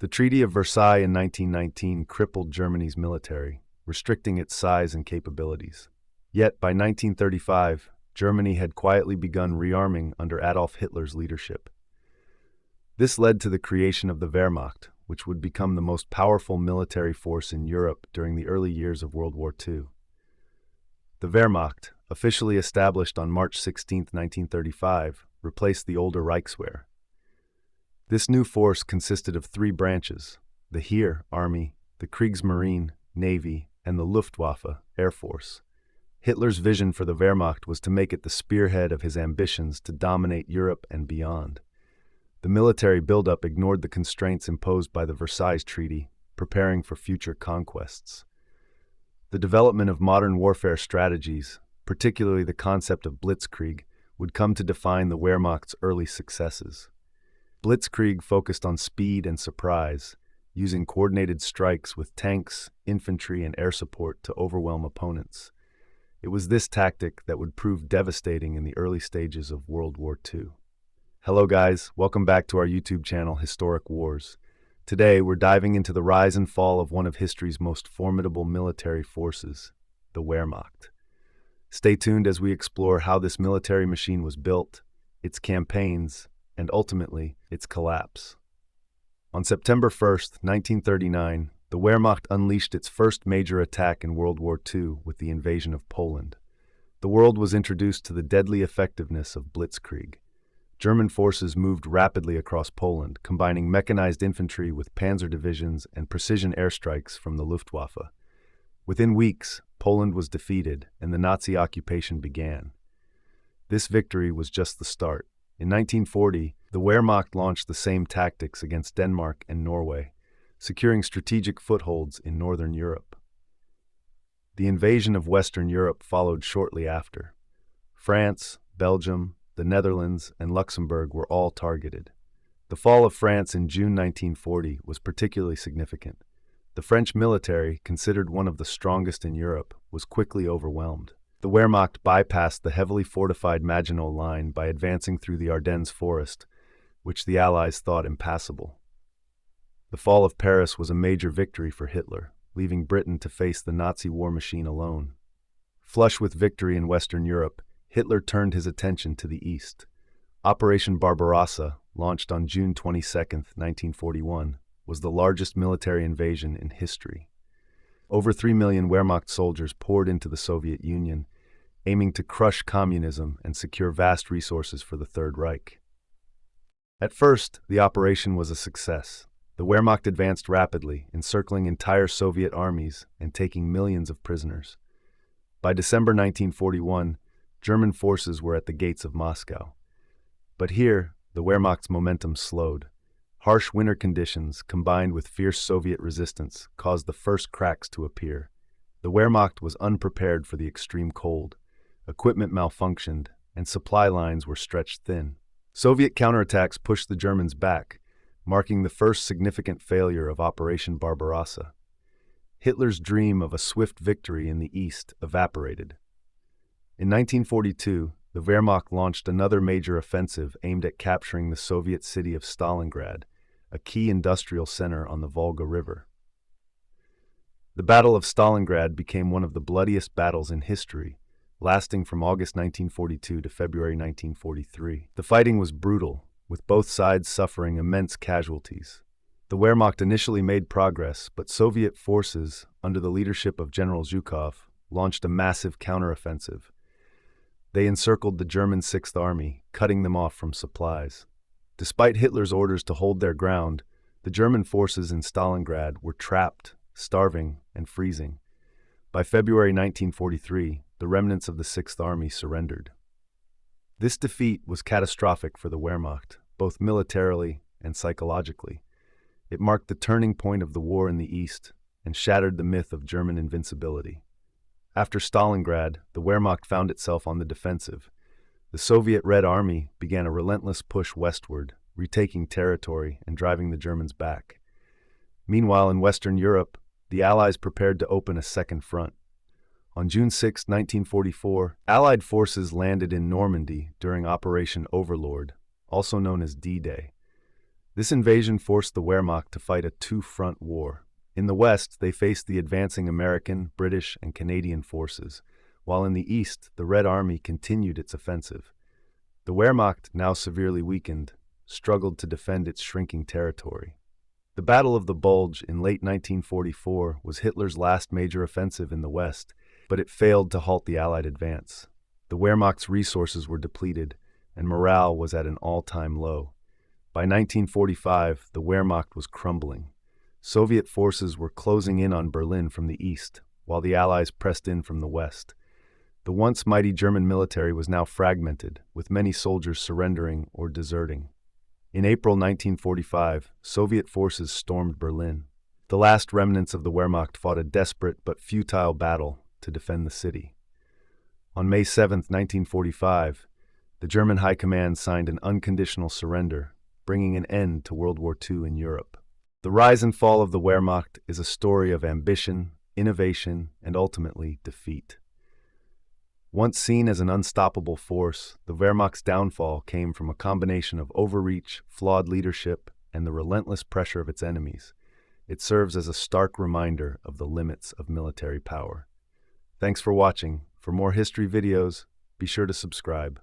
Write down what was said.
The Treaty of Versailles in 1919 crippled Germany's military, restricting its size and capabilities. Yet, by 1935, Germany had quietly begun rearming under Adolf Hitler's leadership. This led to the creation of the Wehrmacht, which would become the most powerful military force in Europe during the early years of World War II. The Wehrmacht, officially established on March 16, 1935, replaced the older Reichswehr. This new force consisted of three branches: the Heer, Army, the Kriegsmarine, Navy, and the Luftwaffe, Air Force. Hitler's vision for the Wehrmacht was to make it the spearhead of his ambitions to dominate Europe and beyond. The military buildup ignored the constraints imposed by the Versailles Treaty, preparing for future conquests. The development of modern warfare strategies, particularly the concept of Blitzkrieg, would come to define the Wehrmacht's early successes. Blitzkrieg focused on speed and surprise, using coordinated strikes with tanks, infantry, and air support to overwhelm opponents. It was this tactic that would prove devastating in the early stages of World War II. Hello guys, welcome back to our YouTube channel, Historic Wars. Today we're diving into the rise and fall of one of history's most formidable military forces, the Wehrmacht. Stay tuned as we explore how this military machine was built, its campaigns, and ultimately, its collapse. On September 1st, 1939, the Wehrmacht unleashed its first major attack in World War II with the invasion of Poland. The world was introduced to the deadly effectiveness of Blitzkrieg. German forces moved rapidly across Poland, combining mechanized infantry with panzer divisions and precision airstrikes from the Luftwaffe. Within weeks, Poland was defeated and the Nazi occupation began. This victory was just the start. In 1940, the Wehrmacht launched the same tactics against Denmark and Norway, securing strategic footholds in Northern Europe. The invasion of Western Europe followed shortly after. France, Belgium, the Netherlands, and Luxembourg were all targeted. The fall of France in June 1940 was particularly significant. The French military, considered one of the strongest in Europe, was quickly overwhelmed. The Wehrmacht bypassed the heavily fortified Maginot Line by advancing through the Ardennes forest, which the Allies thought impassable. The fall of Paris was a major victory for Hitler, leaving Britain to face the Nazi war machine alone. Flush with victory in Western Europe, Hitler turned his attention to the east. Operation Barbarossa, launched on June 22, 1941, was the largest military invasion in history. Over 3 million Wehrmacht soldiers poured into the Soviet Union, aiming to crush communism and secure vast resources for the Third Reich. At first, the operation was a success. The Wehrmacht advanced rapidly, encircling entire Soviet armies and taking millions of prisoners. By December 1941, German forces were at the gates of Moscow. But here, the Wehrmacht's momentum slowed. Harsh winter conditions, combined with fierce Soviet resistance, caused the first cracks to appear. The Wehrmacht was unprepared for the extreme cold. Equipment malfunctioned, and supply lines were stretched thin. Soviet counterattacks pushed the Germans back, marking the first significant failure of Operation Barbarossa. Hitler's dream of a swift victory in the east evaporated. In 1942, the Wehrmacht launched another major offensive aimed at capturing the Soviet city of Stalingrad, a key industrial center on the Volga River. The Battle of Stalingrad became one of the bloodiest battles in history, lasting from August 1942 to February 1943. The fighting was brutal, with both sides suffering immense casualties. The Wehrmacht initially made progress, but Soviet forces, under the leadership of General Zhukov, launched a massive counteroffensive. They encircled the German Sixth Army, cutting them off from supplies. Despite Hitler's orders to hold their ground, the German forces in Stalingrad were trapped, starving, and freezing. By February 1943, the remnants of the Sixth Army surrendered. This defeat was catastrophic for the Wehrmacht, both militarily and psychologically. It marked the turning point of the war in the East and shattered the myth of German invincibility. After Stalingrad, the Wehrmacht found itself on the defensive. The Soviet Red Army began a relentless push westward, retaking territory and driving the Germans back. Meanwhile, in Western Europe, the Allies prepared to open a second front. On June 6, 1944, Allied forces landed in Normandy during Operation Overlord, also known as D-Day. This invasion forced the Wehrmacht to fight a two-front war. In the west, they faced the advancing American, British, and Canadian forces, while in the east, the Red Army continued its offensive. The Wehrmacht, now severely weakened, struggled to defend its shrinking territory. The Battle of the Bulge in late 1944 was Hitler's last major offensive in the west, but it failed to halt the Allied advance. The Wehrmacht's resources were depleted, and morale was at an all-time low. By 1945, the Wehrmacht was crumbling. Soviet forces were closing in on Berlin from the east, while the Allies pressed in from the west. The once mighty German military was now fragmented, with many soldiers surrendering or deserting. In April 1945, Soviet forces stormed Berlin. The last remnants of the Wehrmacht fought a desperate but futile battle to defend the city. On May 7, 1945, the German High Command signed an unconditional surrender, bringing an end to World War II in Europe. The rise and fall of the Wehrmacht is a story of ambition, innovation, and ultimately defeat. Once seen as an unstoppable force, the Wehrmacht's downfall came from a combination of overreach, flawed leadership, and the relentless pressure of its enemies. It serves as a stark reminder of the limits of military power. Thanks for watching. For more history videos, be sure to subscribe.